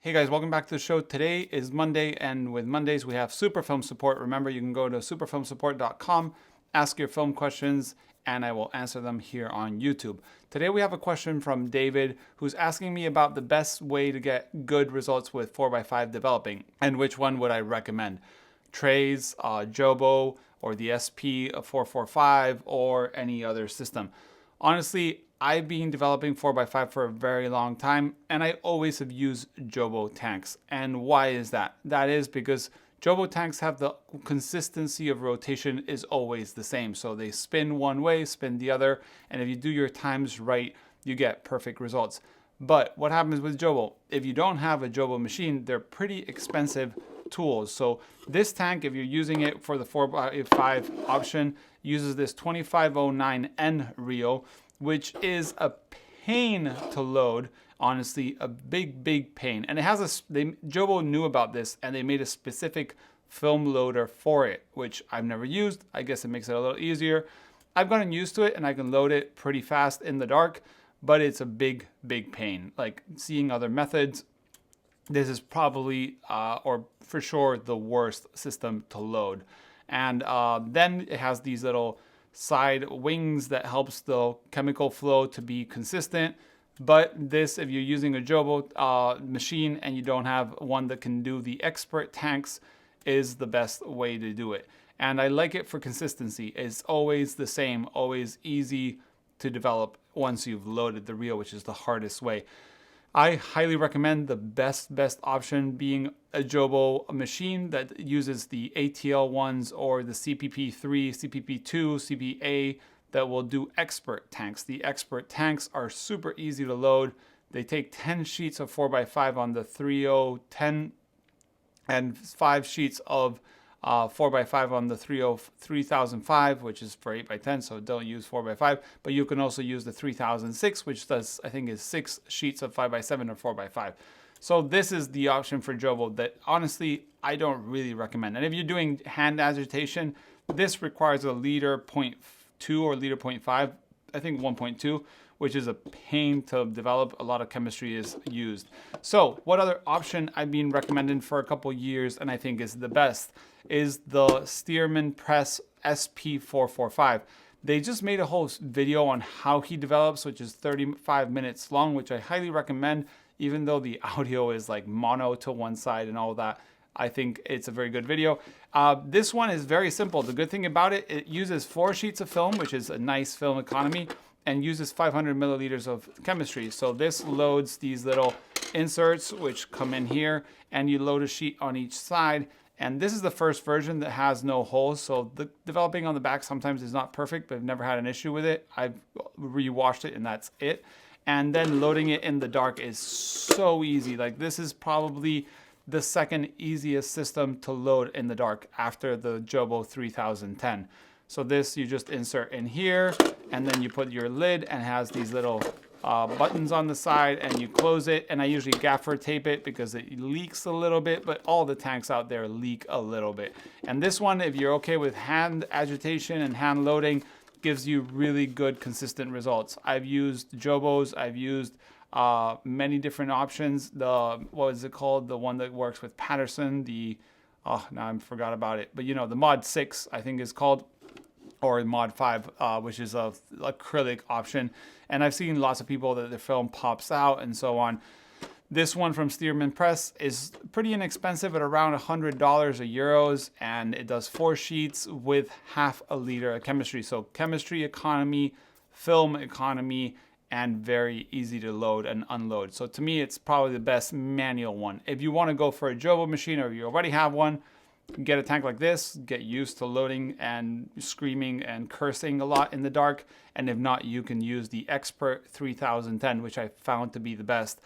Hey guys, welcome back to the show. Today is Monday, and with Mondays we have super film support. Remember, you can go to superfilmsupport.com, ask your film questions, and I will answer them here on YouTube. Today we have a question from David, who's asking me about the best way to get good results with 4x5 developing, and which one would I recommend. Trays, Jobo, or the SP445, or any other system. Honestly, I've been developing 4x5 for a very long time, and I always have used Jobo tanks. And why is that? That is because Jobo tanks have the consistency of rotation is always the same. So they spin one way, spin the other, and if you do your times right, you get perfect results. But what happens with Jobo? If you don't have a Jobo machine, they're pretty expensive tools. So this tank, if you're using it for the 4x5 option, uses this 2509N reel, which is a pain to load. Honestly, a big pain. And it has Jobo knew about this, and they made a specific film loader for it, which I've never used. I guess it makes it a little easier. I've gotten used to it, and I can load it pretty fast in the dark, but it's a big pain. Like seeing other methods, this is probably, or for sure, the worst system to load. And then it has these little side wings that helps the chemical flow to be consistent. But this, if you're using a Jobo machine and you don't have one that can do the expert tanks, is the best way to do it. And I like it for consistency. It's always the same, always easy to develop once you've loaded the reel, which is the hardest way. I highly recommend the best option being a Jobo machine that uses the ATL ones or the CPP3, CPP2, CPA that will do expert tanks. The expert tanks are super easy to load. They take 10 sheets of 4x5 on the 3010 and 5 sheets of 4x5 on the 3005, which is for 8x10, so don't use 4x5. But you can also use the 3006, which does, I think, is 6 sheets of 5x7 or 4x5. So this is the option for Jobo that honestly I don't really recommend. And if you're doing hand agitation, this requires a liter 0.2 or liter 0.5, I think 1.2, which is a pain to develop. A lot of chemistry is used. So what other option I've been recommending for a couple years and I think is the best is the Stearman Press SP445. They just made a whole video on how he develops, which is 35 minutes long, which I highly recommend, even though the audio is like mono to one side and all that. I think it's a very good video. This one is very simple. The good thing about it, it uses 4 sheets of film, which is a nice film economy, and uses 500 milliliters of chemistry. So this loads these little inserts, which come in here, and you load a sheet on each side. And this is the first version that has no holes. So the developing on the back sometimes is not perfect, but I've never had an issue with it. I've rewashed it and that's it. And then loading it in the dark is so easy. Like this is probably the second easiest system to load in the dark after the Jobo 3010. So this you just insert in here, and then you put your lid, and it has these little buttons on the side, and you close it. And I usually gaffer tape it because it leaks a little bit, but all the tanks out there leak a little bit. And this one, if you're okay with hand agitation and hand loading, gives you really good consistent results. I've used Jobos, I've used many different options. What is it called? The one that works with Patterson, now I forgot about it, but you know, the Mod 6 I think is called, or Mod 5, which is a acrylic option. And I've seen lots of people that the film pops out and so on. This one from Stearman Press is pretty inexpensive at around $100 or euros, and it does 4 sheets with half a liter of chemistry. So chemistry economy, film economy, and very easy to load and unload. So to me, it's probably the best manual one. If you want to go for a Jobo machine, or if you already have one, get a tank like this, get used to loading and screaming and cursing a lot in the dark. And if not, you can use the Expert 3010, which I found to be the best.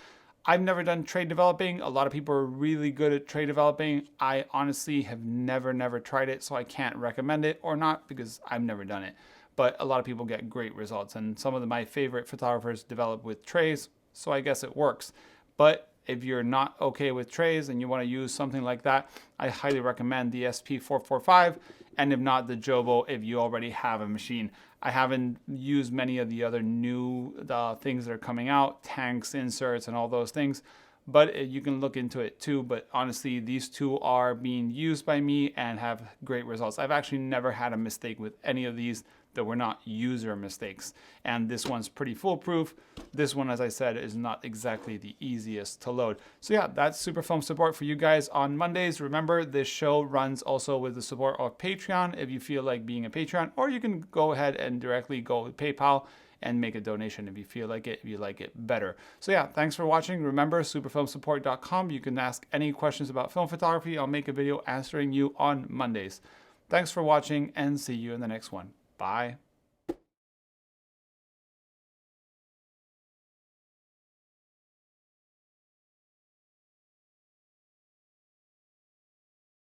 I've never done trade developing. A lot of people are really good at trade developing. I honestly have never tried it, so I can't recommend it or not because I've never done it. But a lot of people get great results, and some of my favorite photographers develop with trays, so I guess it works. But if you're not okay with trays and you want to use something like that, I highly recommend the SP445, and if not, the Jobo if you already have a machine. I haven't used many of the other new things that are coming out, tanks, inserts, and all those things, but you can look into it too. But honestly, these two are being used by me and have great results. I've actually never had a mistake with any of these that were not user mistakes. And this one's pretty foolproof. This one, as I said, is not exactly the easiest to load. So yeah, that's Super Film support for you guys on Mondays. Remember, this show runs also with the support of Patreon if you feel like being a Patreon, or you can go ahead and directly go with PayPal and make a donation if you feel like it, if you like it better. So yeah, thanks for watching. Remember, superfilmsupport.com. You can ask any questions about film photography. I'll make a video answering you on Mondays. Thanks for watching and see you in the next one. Bye.